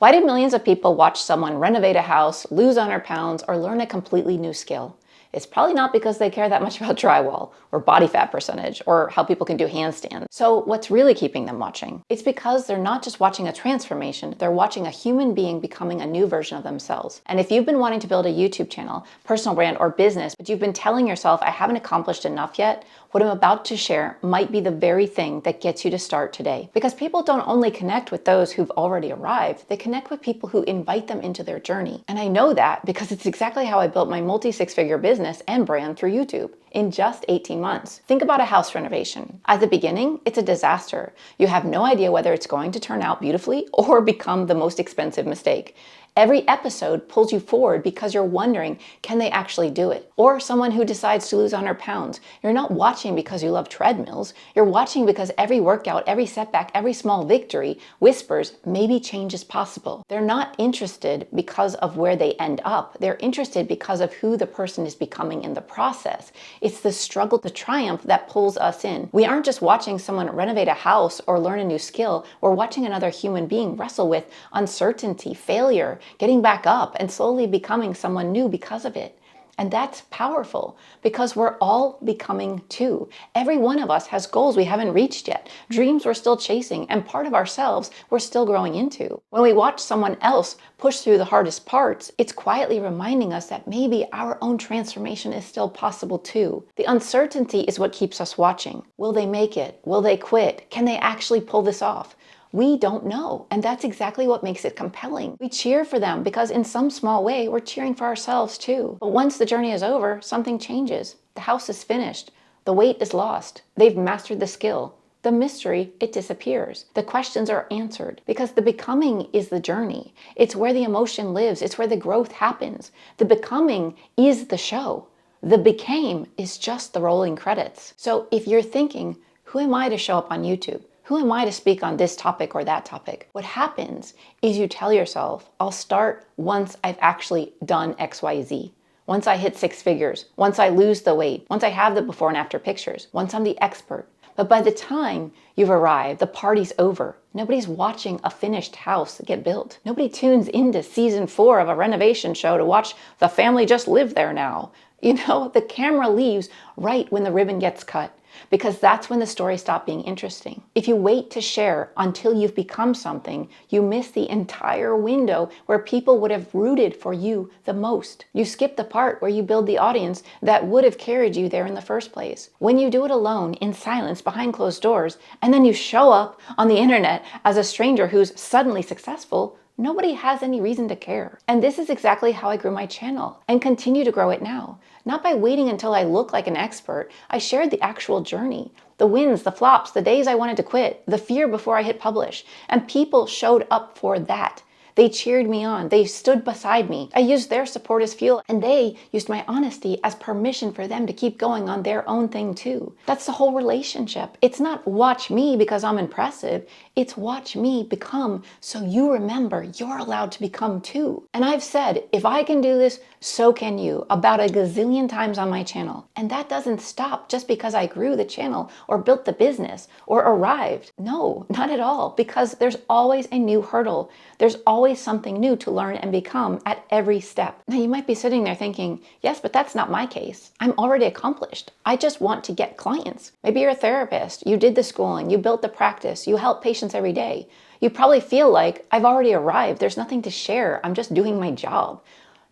Why do millions of people watch someone renovate a house, lose 100 pounds, or learn a completely new skill? It's probably not because they care that much about drywall or body fat percentage or how people can do handstands. So what's really keeping them watching? It's because they're not just watching a transformation, they're watching a human being becoming a new version of themselves. And if you've been wanting to build a YouTube channel, personal brand, or business, but you've been telling yourself, I haven't accomplished enough yet, what I'm about to share might be the very thing that gets you to start today. Because people don't only connect with those who've already arrived, they connect with people who invite them into their journey. And I know that because it's exactly how I built my multi-six-figure business and brand through YouTube in just 18 months. Think about a house renovation. At the beginning, it's a disaster. You have no idea whether it's going to turn out beautifully or become the most expensive mistake. Every episode pulls you forward because you're wondering, can they actually do it? Or someone who decides to lose 100 pounds. You're not watching because you love treadmills. You're watching because every workout, every setback, every small victory whispers, maybe change is possible. They're not interested because of where they end up. They're interested because of who the person is becoming in the process. It's the struggle to triumph that pulls us in. We aren't just watching someone renovate a house or learn a new skill. We're watching another human being wrestle with uncertainty, failure, getting back up, and slowly becoming someone new because of it. And that's powerful because we're all becoming too. Every one of us has goals we haven't reached yet, dreams we're still chasing, and part of ourselves we're still growing into. When we watch someone else push through the hardest parts, it's quietly reminding us that maybe our own transformation is still possible too. The uncertainty is what keeps us watching. Will they make it? Will they quit? Can they actually pull this off? We don't know, and that's exactly what makes it compelling. We cheer for them because in some small way, we're cheering for ourselves too. But once the journey is over, something changes. The house is finished. The weight is lost. They've mastered the skill. The mystery, it disappears. The questions are answered because the becoming is the journey. It's where the emotion lives. It's where the growth happens. The becoming is the show. The became is just the rolling credits. So if you're thinking, who am I to show up on YouTube? Who am I to speak on this topic or that topic? What happens is you tell yourself, I'll start once I've actually done XYZ. Once I hit six figures, once I lose the weight, once I have the before and after pictures, once I'm the expert. But by the time you've arrived, the party's over. Nobody's watching a finished house get built. Nobody tunes into season 4 of a renovation show to watch the family just live there now. You know, the camera leaves right when the ribbon gets cut, because that's when the story stopped being interesting. If you wait to share until you've become something, you miss the entire window where people would have rooted for you the most. You skip the part where you build the audience that would have carried you there in the first place. When you do it alone, in silence, behind closed doors, and then you show up on the internet as a stranger who's suddenly successful, nobody has any reason to care. And this is exactly how I grew my channel and continue to grow it now. Not by waiting until I look like an expert. I shared the actual journey, the wins, the flops, the days I wanted to quit, the fear before I hit publish. And people showed up for that. They cheered me on. They stood beside me. I used their support as fuel, and they used my honesty as permission for them to keep going on their own thing too. That's the whole relationship. It's not watch me because I'm impressive. It's watch me become so you remember you're allowed to become too. And I've said, if I can do this, so can you, about a gazillion times on my channel. And that doesn't stop just because I grew the channel or built the business or arrived. No, not at all, because there's always a new hurdle. There's always something new to learn and become at every step. Now you might be sitting there thinking, yes, but that's not my case. I'm already accomplished. I just want to get clients. Maybe you're a therapist. You did the schooling. You built the practice. You help patients every day. You probably feel like I've already arrived. There's nothing to share. I'm just doing my job.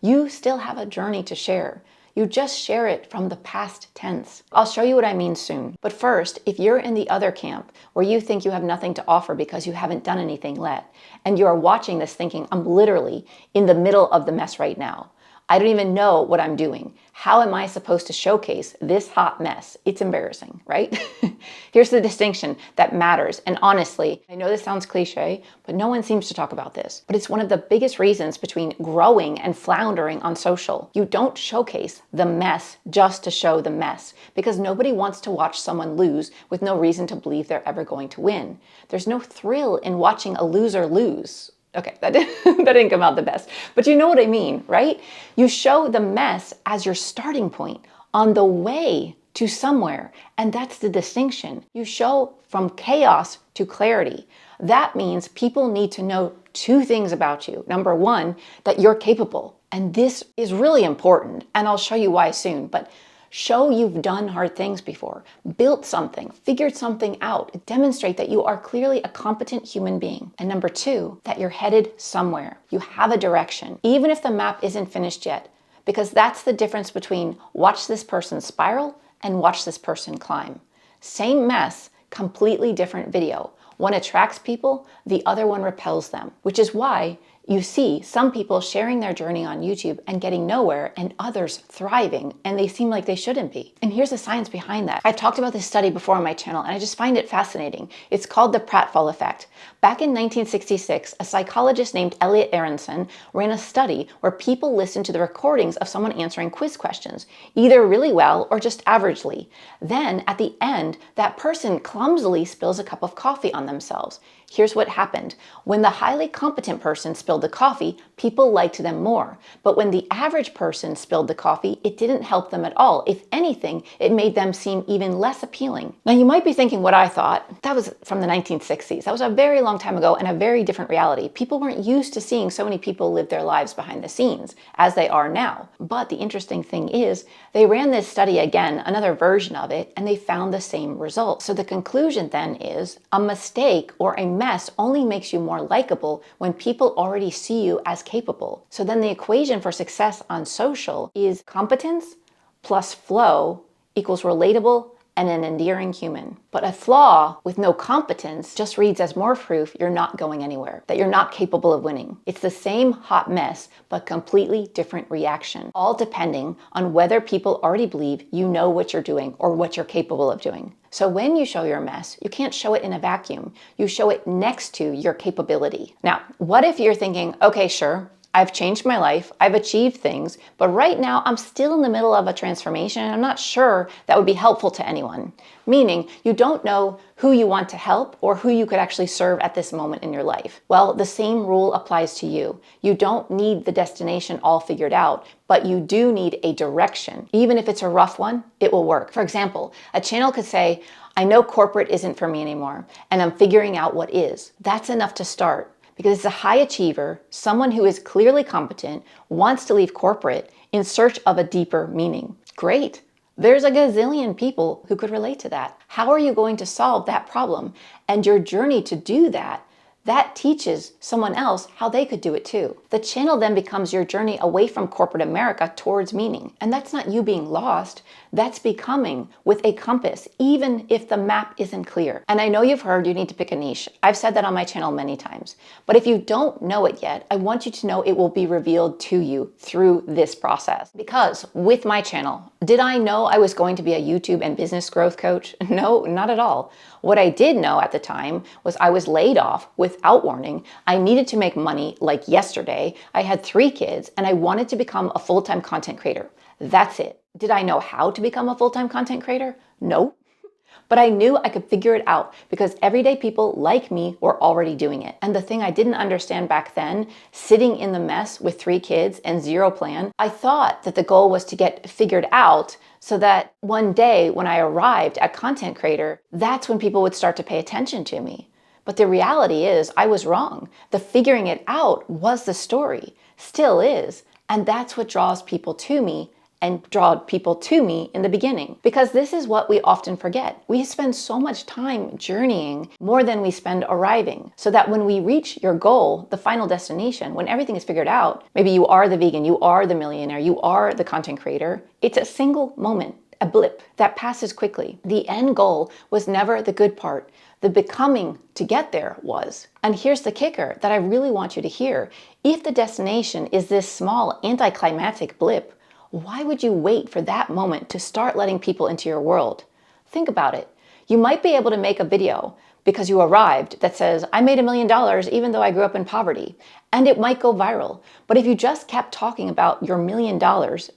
You still have a journey to share. You just share it from the past tense. I'll show you what I mean soon. But first, if you're in the other camp where you think you have nothing to offer because you haven't done anything yet, and you're watching this thinking, I'm literally in the middle of the mess right now. I don't even know what I'm doing. How am I supposed to showcase this hot mess? It's embarrassing, right? Here's the distinction that matters. And honestly, I know this sounds cliche, but no one seems to talk about this. But it's one of the biggest reasons between growing and floundering on social. You don't showcase the mess just to show the mess, because nobody wants to watch someone lose with no reason to believe they're ever going to win. There's no thrill in watching a loser lose. Okay, that didn't come out the best, but you know what I mean, right? You show the mess as your starting point on the way to somewhere. And that's the distinction. You show from chaos to clarity. That means people need to know two things about you. Number one, that you're capable. And this is really important. And I'll show you why soon. But show you've done hard things before, built something, figured something out, demonstrate that you are clearly a competent human being. And number two, that you're headed somewhere. You have a direction, even if the map isn't finished yet, because that's the difference between watch this person spiral and watch this person climb. Same mess, completely different video. One attracts people, the other one repels them, which is why you see some people sharing their journey on YouTube and getting nowhere, and others thriving, and they seem like they shouldn't be. And here's the science behind that. I've talked about this study before on my channel, and I just find it fascinating. It's called the pratfall effect. Back in 1966, a psychologist named Elliot Aronson ran a study where people listened to the recordings of someone answering quiz questions, either really well or just averagely. Then, at the end, that person clumsily spills a cup of coffee on themselves. Here's what happened. When the highly competent person spilled the coffee, people liked them more. But when the average person spilled the coffee, it didn't help them at all. If anything, it made them seem even less appealing. Now, you might be thinking what I thought. That was from the 1960s. That was a very long time ago and a very different reality. People weren't used to seeing so many people live their lives behind the scenes as they are now. But the interesting thing is, they ran this study again, another version of it, and they found the same result. So the conclusion then is a mistake or a mess only makes you more likable when people already see you as capable. So then the equation for success on social is competence plus flow equals relatable and an endearing human. But a flaw with no competence just reads as more proof you're not going anywhere, that you're not capable of winning. It's the same hot mess, but completely different reaction, all depending on whether people already believe you know what you're doing or what you're capable of doing. So when you show your mess, you can't show it in a vacuum. You show it next to your capability. Now, what if you're thinking, okay, sure, I've changed my life, I've achieved things, but right now I'm still in the middle of a transformation and I'm not sure that would be helpful to anyone. Meaning you don't know who you want to help or who you could actually serve at this moment in your life. Well, the same rule applies to you. You don't need the destination all figured out, but you do need a direction. Even if it's a rough one, it will work. For example, a channel could say, I know corporate isn't for me anymore, and I'm figuring out what is. That's enough to start. Because it's a high achiever, someone who is clearly competent, wants to leave corporate in search of a deeper meaning. Great. There's a gazillion people who could relate to that. How are you going to solve that problem? And your journey to do that teaches someone else how they could do it too. The channel then becomes your journey away from corporate America towards meaning. And that's not you being lost. That's becoming with a compass, even if the map isn't clear. And I know you've heard you need to pick a niche. I've said that on my channel many times. But if you don't know it yet, I want you to know it will be revealed to you through this process. Because with my channel, did I know I was going to be a YouTube and business growth coach? No, not at all. What I did know at the time was I was laid off without warning. I needed to make money like yesterday. I had 3 kids and I wanted to become a full-time content creator. That's it. Did I know how to become a full-time content creator? No. But I knew I could figure it out because everyday people like me were already doing it. And the thing I didn't understand back then, sitting in the mess with 3 kids and 0 plan, I thought that the goal was to get figured out so that one day when I arrived at content creator, that's when people would start to pay attention to me. But the reality is I was wrong. The figuring it out was the story, still is. And that's what draws people to me and drawed people to me in the beginning. Because this is what we often forget. We spend so much time journeying more than we spend arriving. So that when we reach your goal, the final destination, when everything is figured out, maybe you are the vegan, you are the millionaire, you are the content creator, it's a single moment, a blip that passes quickly. The end goal was never the good part. The becoming to get there was. And here's the kicker that I really want you to hear. If the destination is this small anticlimactic blip, why would you wait for that moment to start letting people into your world? Think about it. You might be able to make a video because you arrived that says, I made $1 million even though I grew up in poverty. And it might go viral. But if you just kept talking about your $1 million,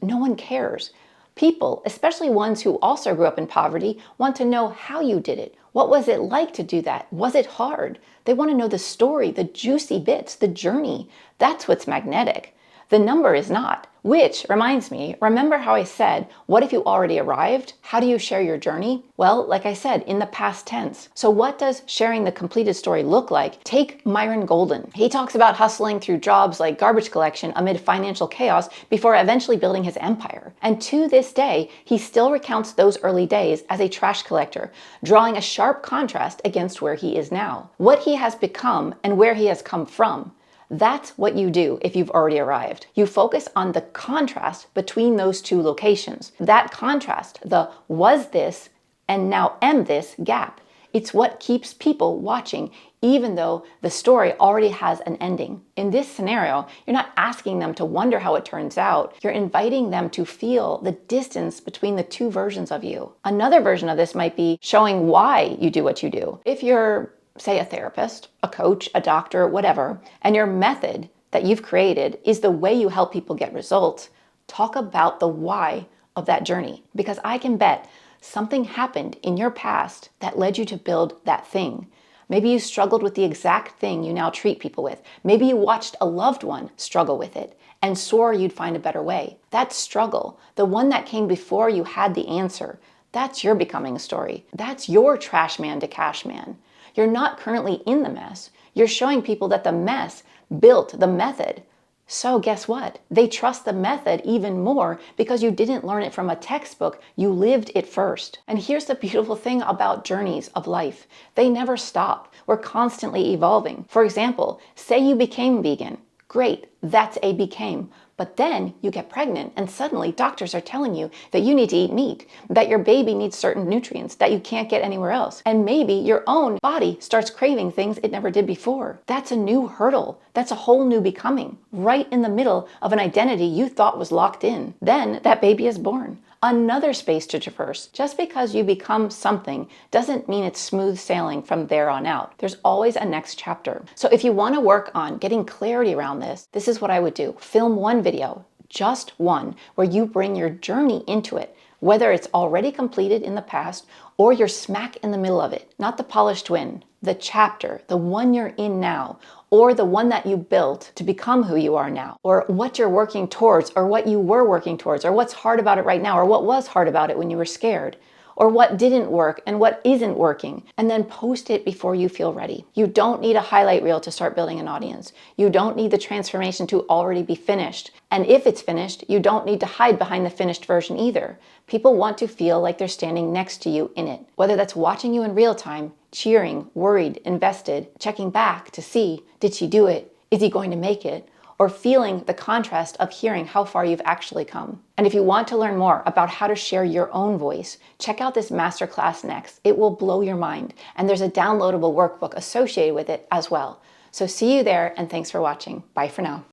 no one cares. People, especially ones who also grew up in poverty, want to know how you did it. What was it like to do that? Was it hard? They want to know the story, the juicy bits, the journey. That's what's magnetic. The number is not. Which reminds me, remember how I said, what if you already arrived? How do you share your journey? Well, like I said, in the past tense. So what does sharing the completed story look like? Take Myron Golden. He talks about hustling through jobs like garbage collection amid financial chaos before eventually building his empire. And to this day, he still recounts those early days as a trash collector, drawing a sharp contrast against where he is now. What he has become and where he has come from. That's what you do if you've already arrived. You focus on the contrast between those two locations. That contrast, the was this and now am this gap. It's what keeps people watching, even though the story already has an ending. In this scenario, you're not asking them to wonder how it turns out. You're inviting them to feel the distance between the two versions of you. Another version of this might be showing why you do what you do. If you're, say, a therapist, a coach, a doctor, whatever, and your method that you've created is the way you help people get results, talk about the why of that journey. Because I can bet something happened in your past that led you to build that thing. Maybe you struggled with the exact thing you now treat people with. Maybe you watched a loved one struggle with it and swore you'd find a better way. That struggle, the one that came before you had the answer, that's your becoming story. That's your trash man to cash man. You're not currently in the mess. You're showing people that the mess built the method. So guess what? They trust the method even more because you didn't learn it from a textbook. You lived it first. And here's the beautiful thing about journeys of life. They never stop. We're constantly evolving. For example, say you became vegan. Great, that's a became. But then you get pregnant and suddenly doctors are telling you that you need to eat meat, that your baby needs certain nutrients that you can't get anywhere else. And maybe your own body starts craving things it never did before. That's a new hurdle. That's a whole new becoming, right in the middle of an identity you thought was locked in. Then that baby is born. Another space to traverse. Just because you become something doesn't mean it's smooth sailing from there on out. There's always a next chapter. So if you want to work on getting clarity around this is what I would do. Film one video, just one, where you bring your journey into it, whether it's already completed in the past or you're smack in the middle of it. Not the polished win, the chapter, the one you're in now, or the one that you built to become who you are now, or what you're working towards, or what you were working towards, or what's hard about it right now, or what was hard about it when you were scared, or what didn't work and what isn't working, and then post it before you feel ready. You don't need a highlight reel to start building an audience. You don't need the transformation to already be finished. And if it's finished, you don't need to hide behind the finished version either. People want to feel like they're standing next to you in it, whether that's watching you in real time, cheering, worried, invested, checking back to see, did she do it? Is he going to make it? Or feeling the contrast of hearing how far you've actually come. And if you want to learn more about how to share your own voice, check out this masterclass next. It will blow your mind. And there's a downloadable workbook associated with it as well. So see you there, and thanks for watching. Bye for now.